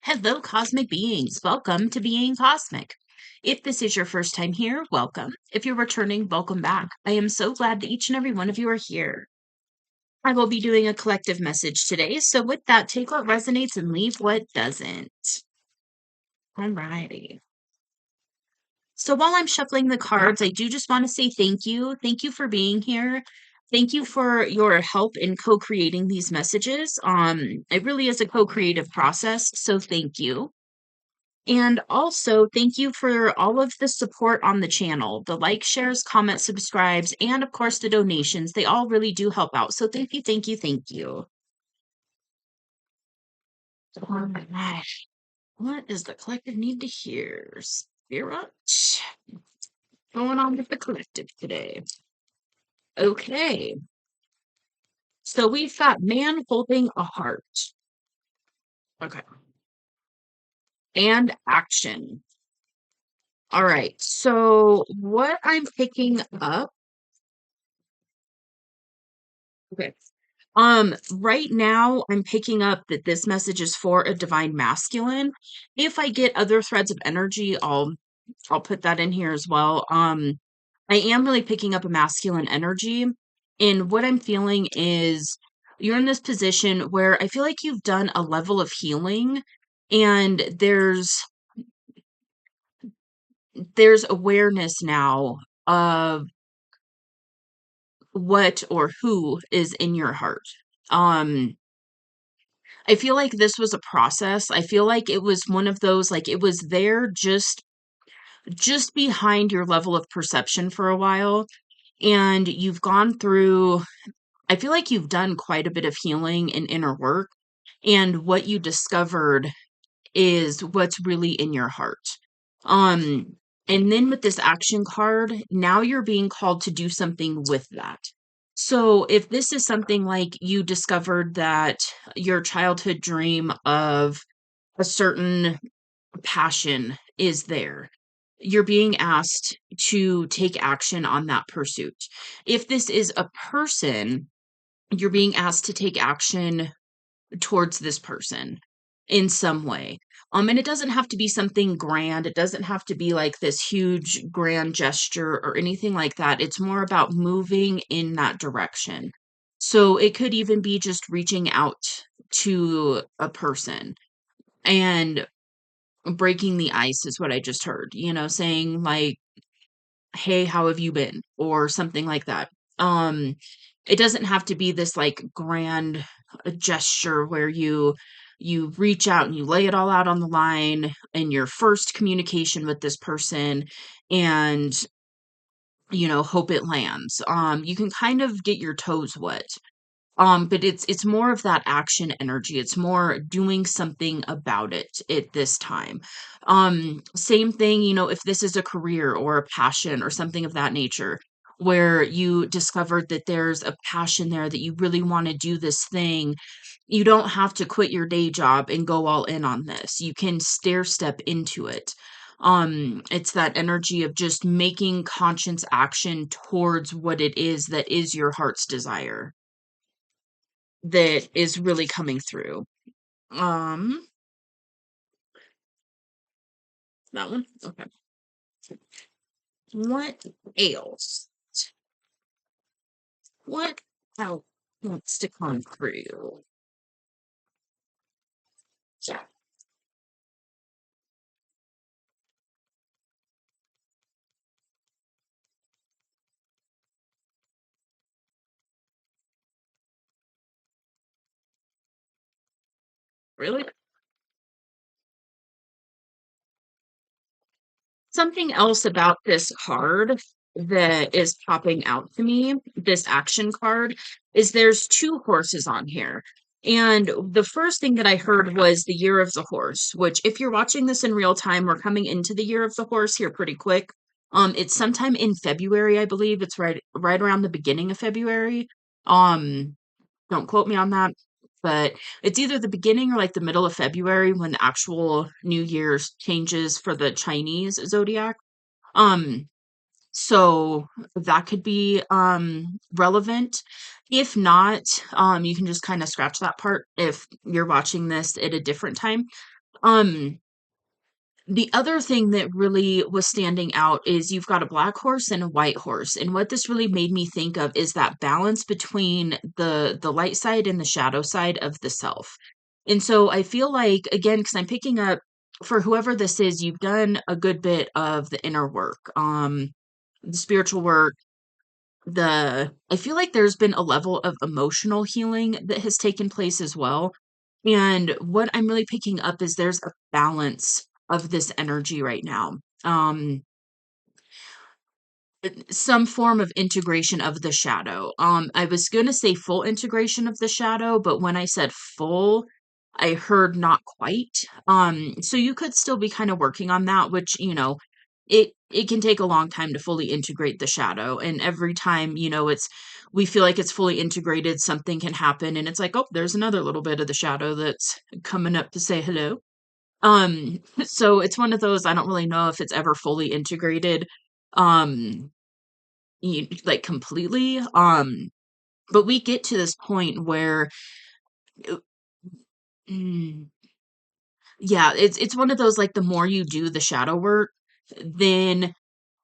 Hello, cosmic beings. Welcome to Being Cosmic. If this is your first time here, welcome. If you're returning, welcome back. I am so glad that each and every one of you are here. I will be doing a collective message today, so with that, take what resonates and leave what doesn't. Alrighty. So while I'm shuffling the cards, I do just want to say thank you. Thank you for being here. Thank you for your help in co-creating these messages. It really is a co-creative process, so thank you. And also, thank you for all of the support on the channel, the likes, shares, comments, subscribes, and of course the donations. They all really do help out. So thank you, thank you, thank you. All right. What does the collective need to hear? Spirit? Going on with the collective today. Okay. So we've got man holding a heart. Okay. And action. All right. So what I'm picking up. Okay. Right now I'm picking up that this message is for a divine masculine. If I get other threads of energy, I'll put that in here as well. I am really picking up a masculine energy, and what I'm feeling is you're in this position where I feel like you've done a level of healing, and there's awareness now of what or who is in your heart. Um I feel like this was a process. I feel like it was one of those, like it was there just behind your level of perception for a while. And you've gone through, I feel like you've done quite a bit of healing and inner work. And what you discovered is what's really in your heart. Um, and then with this action card, now you're being called to do something with that. So if this is something like you discovered that your childhood dream of a certain passion is there, you're being asked to take action on that pursuit. If this is a person, you're being asked to take action towards this person in some way. And it doesn't have to be something grand. It doesn't have to be like this huge grand gesture or anything like that. It's more about moving in that direction. So it could even be just reaching out to a person and breaking the ice is what I just heard, saying like, "Hey, how have you been?" or something like that. Um, it doesn't have to be this like grand gesture where you reach out and you lay it all out on the line in your first communication with this person and hope it lands. You can kind of get your toes wet. But it's more of that action energy. It's more doing something about it at this time. Same thing, if this is a career or a passion or something of that nature, where you discovered that there's a passion there that you really want to do this thing, you don't have to quit your day job and go all in on this. You can stair step into it. It's that energy of just making conscious action towards what it is that is your heart's desire that is really coming through. Um, that one? Okay. What ails? What else wants to come through? Yeah, really? Something else about this card that is popping out to me, this action card, is there's two horses on here. And the first thing that I heard was the year of the horse, which if you're watching this in real time, we're coming into the year of the horse here pretty quick. It's sometime in February, I believe. It's right around the beginning of February. Um, don't quote me on that, but it's either the beginning or like the middle of February when the actual New Year's changes for the Chinese zodiac. Um, so that could be relevant. If not, you can just kind of scratch that part if you're watching this at a different time. Um, the other thing that really was standing out is you've got a black horse and a white horse, and what this really made me think of is that balance between the light side and the shadow side of the self. And so I feel like, again, because I'm picking up for whoever this is, you've done a good bit of the inner work, the spiritual work, I feel like there's been a level of emotional healing that has taken place as well. And what I'm really picking up is there's a balance of this energy right now. Um, some form of integration of the shadow. I was going to say full integration of the shadow, but when I said full, I heard not quite. So you could still be kind of working on that, which, it can take a long time to fully integrate the shadow. And every time, we feel like it's fully integrated, something can happen and it's like, oh, there's another little bit of the shadow that's coming up to say hello. So it's one of those, I don't really know if it's ever fully integrated. Um, like completely. But we get to this point where, uh, mm, yeah, it's one of those like the more you do the shadow work, then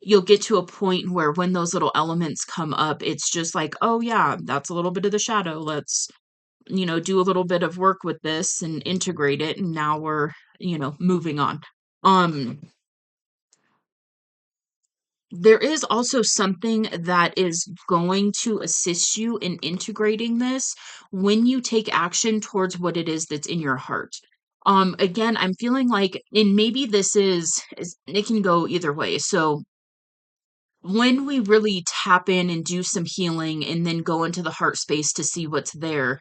you'll get to a point where when those little elements come up, it's just like, oh yeah, that's a little bit of the shadow. Let's, do a little bit of work with this and integrate it, and now we're, moving on. Um, There is also something that is going to assist you in integrating this when you take action towards what it is that's in your heart. Again, I'm feeling like, and maybe it can go either way. So when we really tap in and do some healing and then go into the heart space to see what's there,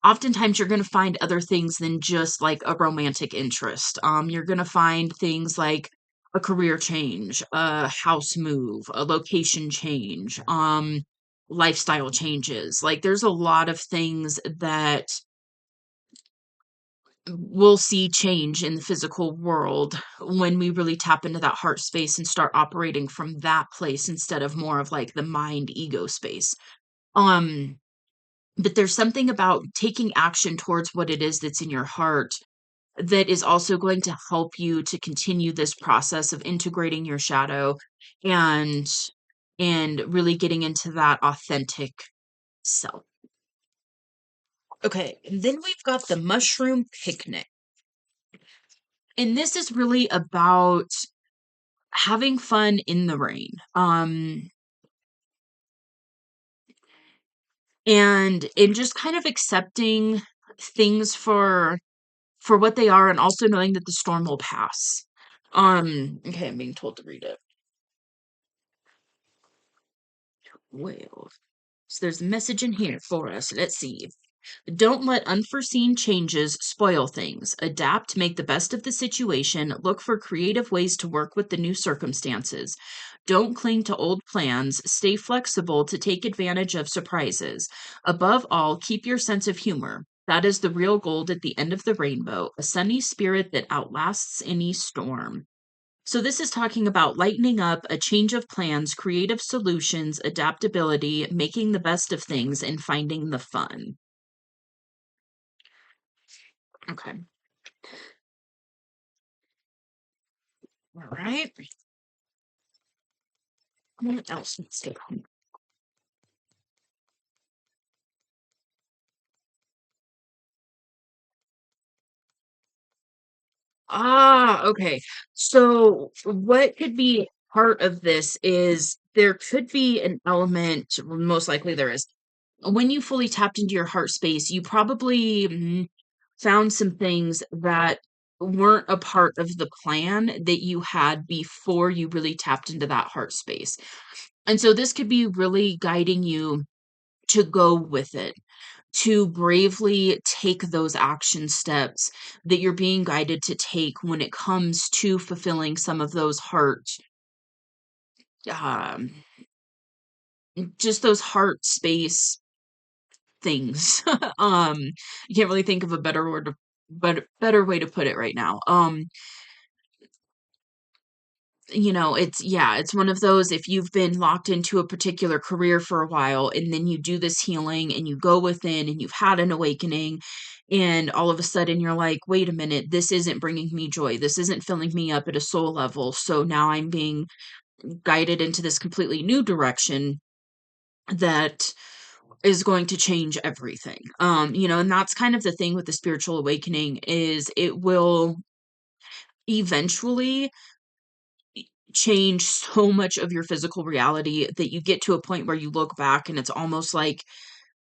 oftentimes you're going to find other things than just like a romantic interest. You're going to find things like a career change, a house move, a location change, lifestyle changes. Like there's a lot of things that we'll see change in the physical world when we really tap into that heart space and start operating from that place instead of more of like the mind ego space. Um, but there's something about taking action towards what it is that's in your heart that is also going to help you to continue this process of integrating your shadow and really getting into that authentic self. Okay, and then we've got the mushroom picnic. And this is really about having fun in the rain. And in just kind of accepting things for what they are and also knowing that the storm will pass. Okay, I'm being told to read it. Well, so there's a message in here for us. Let's see. Don't let unforeseen changes spoil things. Adapt, make the best of the situation, look for creative ways to work with the new circumstances. Don't cling to old plans, stay flexible to take advantage of surprises. Above all, keep your sense of humor. That is the real gold at the end of the rainbow, a sunny spirit that outlasts any storm. So, this is talking about lightening up, a change of plans, creative solutions, adaptability, making the best of things, and finding the fun. Okay. All right. What else needs to come? Okay. So, what could be part of this is there could be an element, well, most likely there is. When you fully tapped into your heart space, you probably found some things that weren't a part of the plan that you had before you really tapped into that heart space. And so, this could be really guiding you to go with it, to bravely take those action steps that you're being guided to take when it comes to fulfilling some of those um, just those heart space things. I can't really think of a better word but better way to put it right now. It's yeah, it's one of those if you've been locked into a particular career for a while and then you do this healing and you go within and you've had an awakening and all of a sudden you're like, wait a minute, this isn't bringing me joy. This isn't filling me up at a soul level. So now I'm being guided into this completely new direction that is going to change everything. And that's kind of the thing with the spiritual awakening is it will eventually change so much of your physical reality that you get to a point where you look back and it's almost like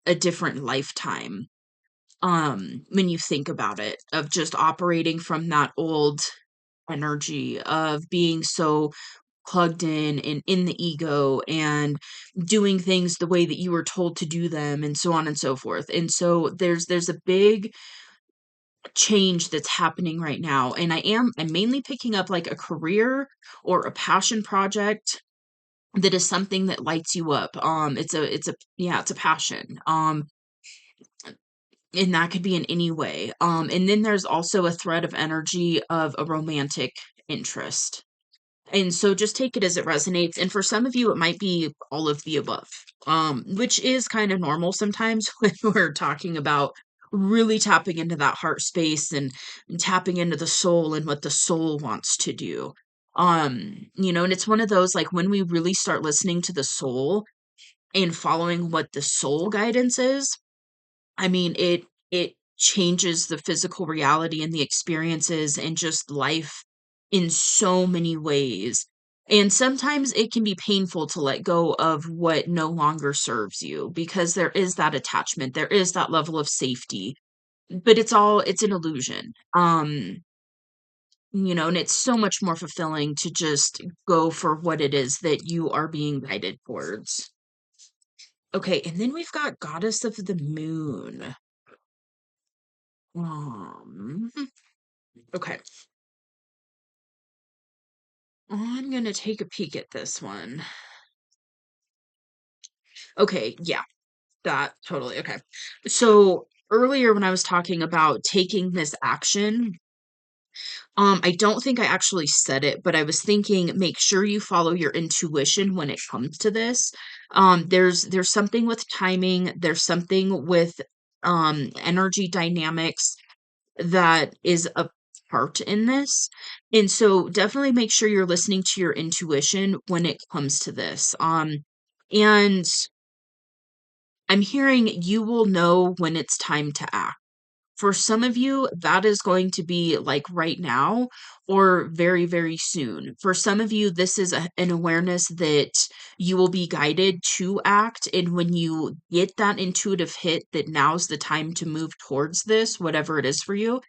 a different lifetime. When you think about it, of just operating from that old energy of being so plugged in and in the ego and doing things the way that you were told to do them and so on and so forth. And so there's a big change that's happening right now, and I'm mainly picking up like a career or a passion project that is something that lights you up. It's a passion. And that could be in any way. And then there's also a thread of energy of a romantic interest. And so just take it as it resonates. And for some of you, it might be all of the above, which is kind of normal sometimes when we're talking about really tapping into that heart space and tapping into the soul and what the soul wants to do. And it's one of those like when we really start listening to the soul and following what the soul guidance is, I mean, it changes the physical reality and the experiences and just life in so many ways. And sometimes it can be painful to let go of what no longer serves you because there is that attachment, there is that level of safety, but it's an illusion. And it's so much more fulfilling to just go for what it is that you are being guided towards. Okay, and then we've got Goddess of the Moon. Um, okay. I'm gonna take a peek at this one. Okay, yeah, that totally okay. So earlier when I was talking about taking this action, I don't think I actually said it, but I was thinking make sure you follow your intuition when it comes to this. There's something with timing, there's something with energy dynamics that is a part in this. And so definitely make sure you're listening to your intuition when it comes to this. And I'm hearing you will know when it's time to act. For some of you, that is going to be like right now or very, very soon. For some of you, this is an awareness that you will be guided to act. And when you get that intuitive hit that now's the time to move towards this, whatever it is for you,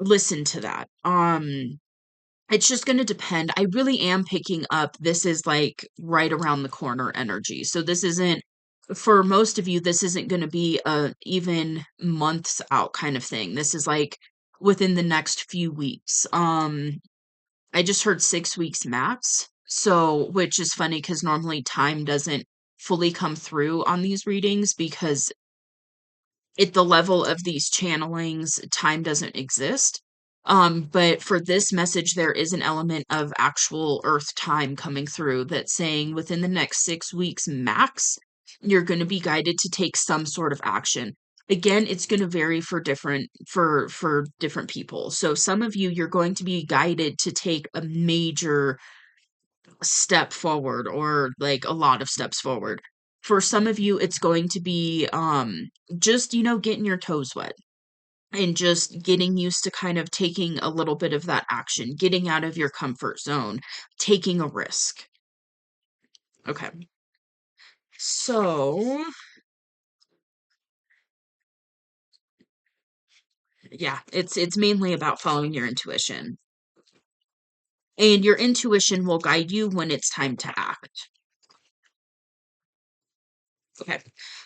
listen to that. It's just going to depend. I really am picking up this is like right around the corner energy. So this isn't for most of you this isn't going to be a even months out kind of thing. This is like within the next few weeks. I just heard 6 weeks max. So which is funny cuz normally time doesn't fully come through on these readings because at the level of these channelings, time doesn't exist. But for this message, there is an element of actual Earth time coming through that's saying within the next 6 weeks max, you're going to be guided to take some sort of action. Again, it's going to vary for different people. So some of you, you're going to be guided to take a major step forward or like a lot of steps forward. For some of you, it's going to be just, getting your toes wet and just getting used to kind of taking a little bit of that action, getting out of your comfort zone, taking a risk. Okay. So, yeah, it's mainly about following your intuition. And your intuition will guide you when it's time to act. Okay.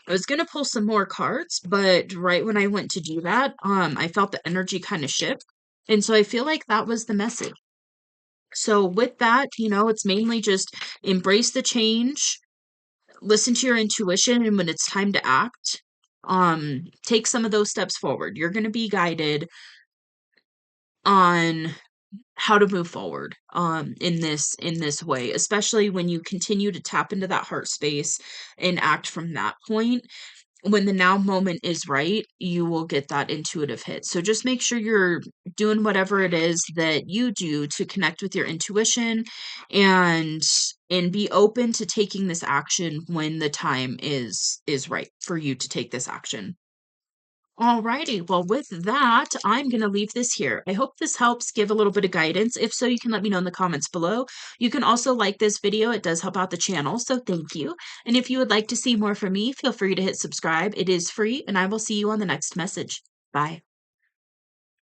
I was gonna pull some more cards, but right when I went to do that, I felt the energy kind of shift. And so I feel like that was the message. So with that, it's mainly just embrace the change, listen to your intuition, and when it's time to act, take some of those steps forward. You're gonna be guided on how to move forward in this way, especially when you continue to tap into that heart space and act from that point. when the now moment is right, you will get that intuitive hit. So just make sure you're doing whatever it is that you do to connect with your intuition and be open to taking this action when the time is right for you to take this action. Alrighty. Well, with that, I'm going to leave this here. I hope this helps give a little bit of guidance. If so, you can let me know in the comments below. You can also like this video. It does help out the channel, so thank you. And if you would like to see more from me, feel free to hit subscribe. It is free, and I will see you on the next message. Bye.